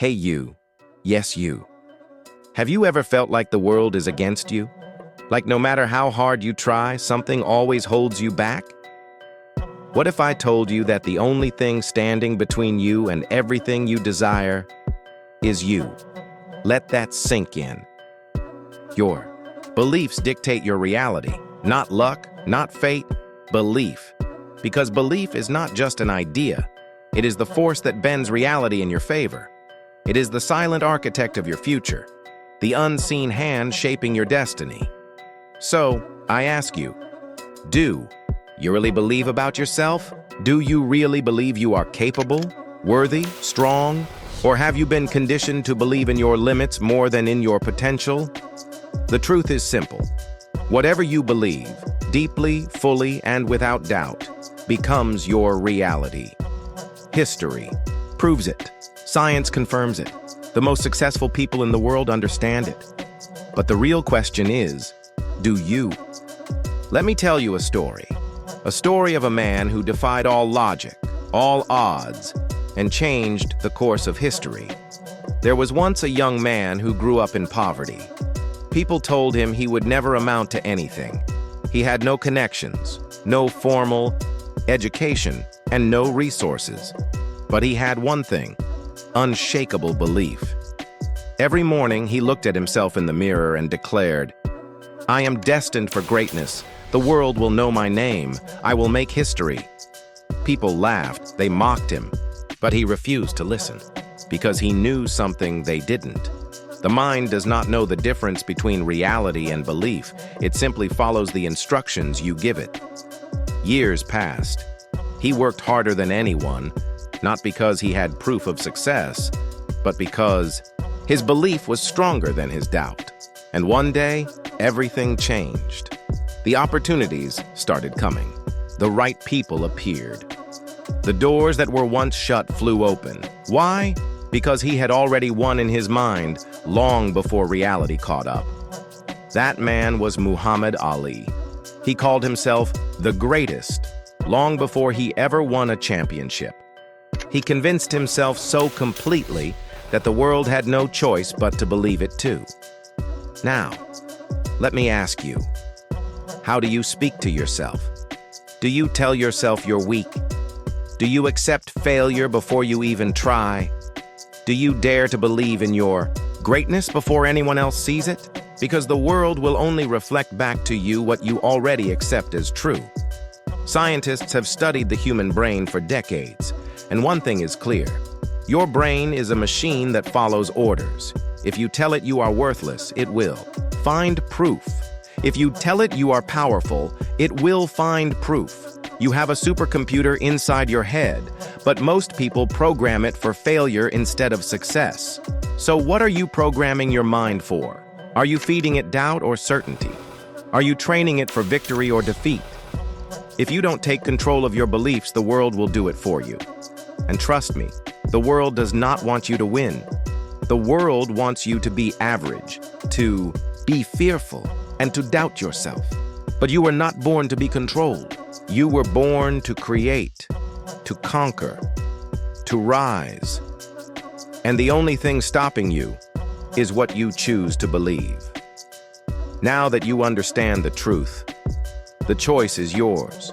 Hey you. Yes, you. Have you ever felt like the world is against you? Like no matter how hard you try, something always holds you back? What if I told you that the only thing standing between you and everything you desire is you? Let that sink in. Your beliefs dictate your reality, not luck, not fate, belief. Because belief is not just an idea. It is the force that bends reality in your favor. It is the silent architect of your future, the unseen hand shaping your destiny. So, I ask you, do you really believe about yourself? Do you really believe you are capable, worthy, strong? Or have you been conditioned to believe in your limits more than in your potential? The truth is simple. Whatever you believe, deeply, fully, and without doubt, becomes your reality. History proves it. Science confirms it. The most successful people in the world understand it. But the real question is, do you? Let me tell you a story. A story of a man who defied all logic, all odds, and changed the course of history. There was once a young man who grew up in poverty. People told him he would never amount to anything. He had no connections, no formal education, and no resources. But he had one thing: unshakable belief. Every morning he looked at himself in the mirror and declared, "I am destined for greatness. The world will know my name. I will make history." People laughed, they mocked him, but he refused to listen because he knew something they didn't. The mind does not know the difference between reality and belief. It simply follows the instructions you give it. Years passed. He worked harder than anyone, not because he had proof of success, but because his belief was stronger than his doubt. And one day, everything changed. The opportunities started coming. The right people appeared. The doors that were once shut flew open. Why? Because he had already won in his mind long before reality caught up. That man was Muhammad Ali. He called himself the greatest long before he ever won a championship. He convinced himself so completely that the world had no choice but to believe it too. Now, let me ask you, how do you speak to yourself? Do you tell yourself you're weak? Do you accept failure before you even try? Do you dare to believe in your greatness before anyone else sees it? Because the world will only reflect back to you what you already accept as true. Scientists have studied the human brain for decades, and one thing is clear. Your brain is a machine that follows orders. If you tell it you are worthless, it will find proof. If you tell it you are powerful, it will find proof. You have a supercomputer inside your head, but most people program it for failure instead of success. So what are you programming your mind for? Are you feeding it doubt or certainty? Are you training it for victory or defeat? If you don't take control of your beliefs, the world will do it for you. And trust me, the world does not want you to win. The world wants you to be average, to be fearful, and to doubt yourself. But you were not born to be controlled. You were born to create, to conquer, to rise. And the only thing stopping you is what you choose to believe. Now that you understand the truth, the choice is yours.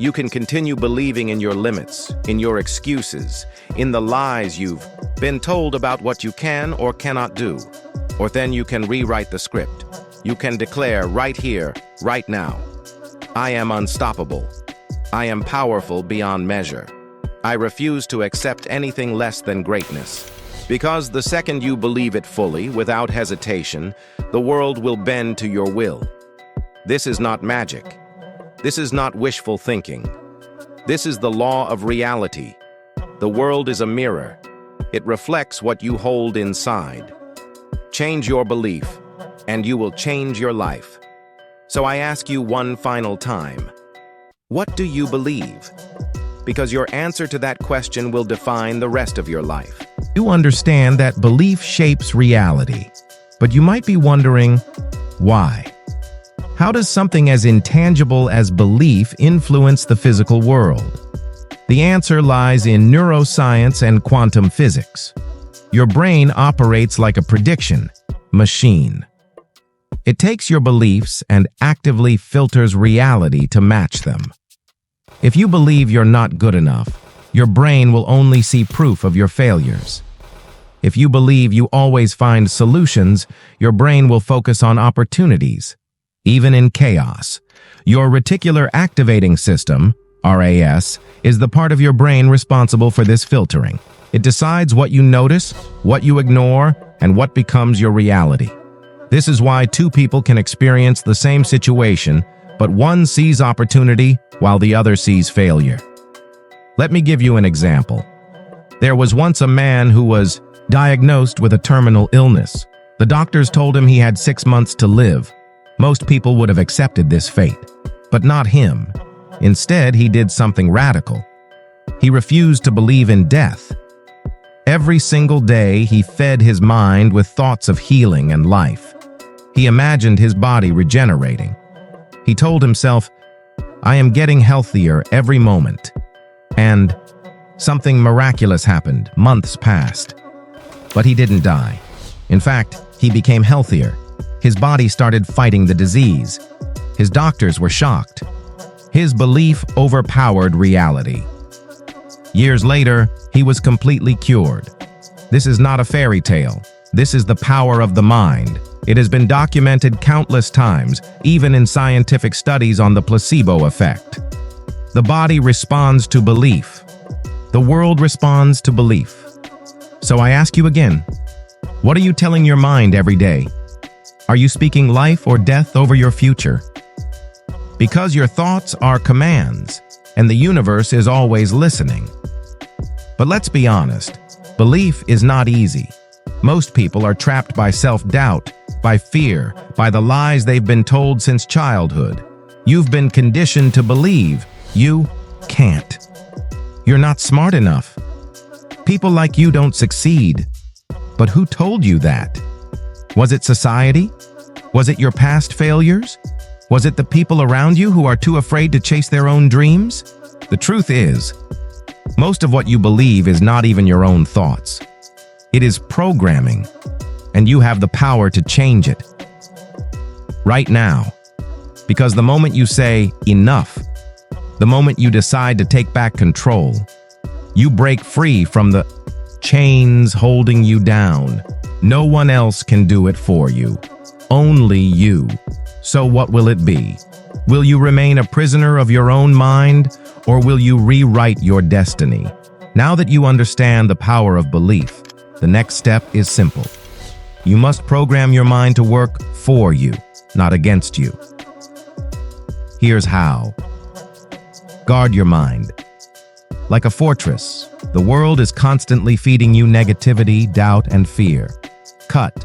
You can continue believing in your limits, in your excuses, in the lies you've been told about what you can or cannot do. Or then you can rewrite the script. You can declare right here, right now, I am unstoppable. I am powerful beyond measure. I refuse to accept anything less than greatness. Because the second you believe it fully, without hesitation, the world will bend to your will. This is not magic. This is not wishful thinking. This is the law of reality. The world is a mirror. It reflects what you hold inside. Change your belief, and you will change your life. So I ask you one final time, what do you believe? Because your answer to that question will define the rest of your life. You understand that belief shapes reality, but you might be wondering, why? How does something as intangible as belief influence the physical world? The answer lies in neuroscience and quantum physics. Your brain operates like a prediction machine. It takes your beliefs and actively filters reality to match them. If you believe you're not good enough, your brain will only see proof of your failures. If you believe you always find solutions, your brain will focus on opportunities, even in chaos. Your reticular activating system, RAS, is the part of your brain responsible for this filtering. It decides what you notice, what you ignore, and what becomes your reality. This is why two people can experience the same situation, but one sees opportunity while the other sees failure. Let me give you an example. There was once a man who was diagnosed with a terminal illness. The doctors told him he had 6 months to live. Most people would have accepted this fate, but not him. Instead, he did something radical. He refused to believe in death. Every single day, he fed his mind with thoughts of healing and life. He imagined his body regenerating. He told himself, "I am getting healthier every moment." And something miraculous happened. Months passed. But he didn't die. In fact, he became healthier. His body started fighting the disease. His doctors were shocked. His belief overpowered reality. Years later, he was completely cured. This is not a fairy tale. This is the power of the mind. It has been documented countless times, even in scientific studies on the placebo effect. The body responds to belief. The world responds to belief. So I ask you again, what are you telling your mind every day? Are you speaking life or death over your future? Because your thoughts are commands, and the universe is always listening. But let's be honest, belief is not easy. Most people are trapped by self-doubt, by fear, by the lies they've been told since childhood. You've been conditioned to believe you can't. You're not smart enough. People like you don't succeed. But who told you that? Was it society? Was it your past failures? Was it the people around you who are too afraid to chase their own dreams? The truth is, most of what you believe is not even your own thoughts. It is programming, and you have the power to change it. Right now. Because the moment you say, enough, the moment you decide to take back control, you break free from the chains holding you down. No one else can do it for you. Only you. So what will it be? Will you remain a prisoner of your own mind, or will you rewrite your destiny? Now that you understand the power of belief, the next step is simple. You must program your mind to work for you, not against you. Here's how. Guard your mind. Like a fortress, the world is constantly feeding you negativity, doubt, and fear. Cut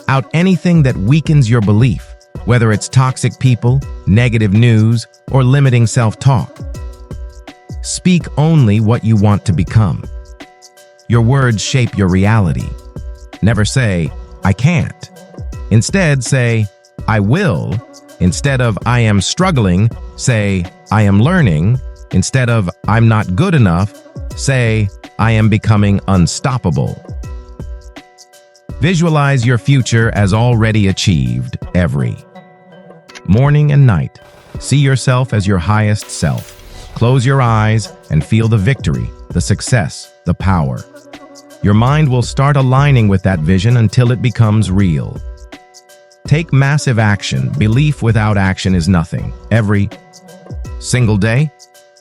out anything that weakens your belief, whether it's toxic people, negative news, or limiting self-talk. Speak only what you want to become. Your words shape your reality. Never say, "I can't." Instead, say, "I will." Instead of "I am struggling," say, "I am learning." Instead of "I'm not good enough," say, "I am becoming unstoppable." Visualize your future as already achieved every morning and night. See yourself as your highest self. Close your eyes and feel the victory, the success, the power. Your mind will start aligning with that vision until it becomes real. Take massive action. Belief without action is nothing. Every single day,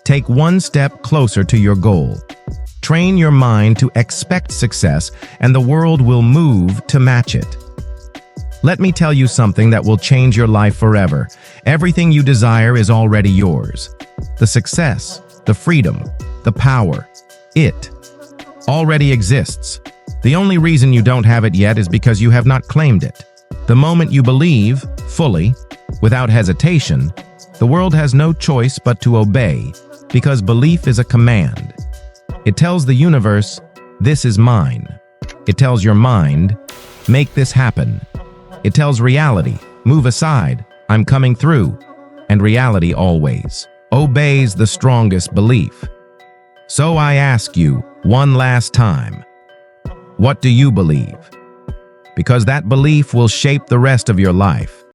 take one step closer to your goal. Train your mind to expect success, and the world will move to match it. Let me tell you something that will change your life forever. Everything you desire is already yours. The success, the freedom, the power, it already exists. The only reason you don't have it yet is because you have not claimed it. The moment you believe, fully, without hesitation, the world has no choice but to obey, because belief is a command. It tells the universe, "This is mine." It tells your mind, "Make this happen." It tells reality, "Move aside, I'm coming through." And reality always obeys the strongest belief. So I ask you one last time, What do you believe? Because that belief will shape the rest of your life.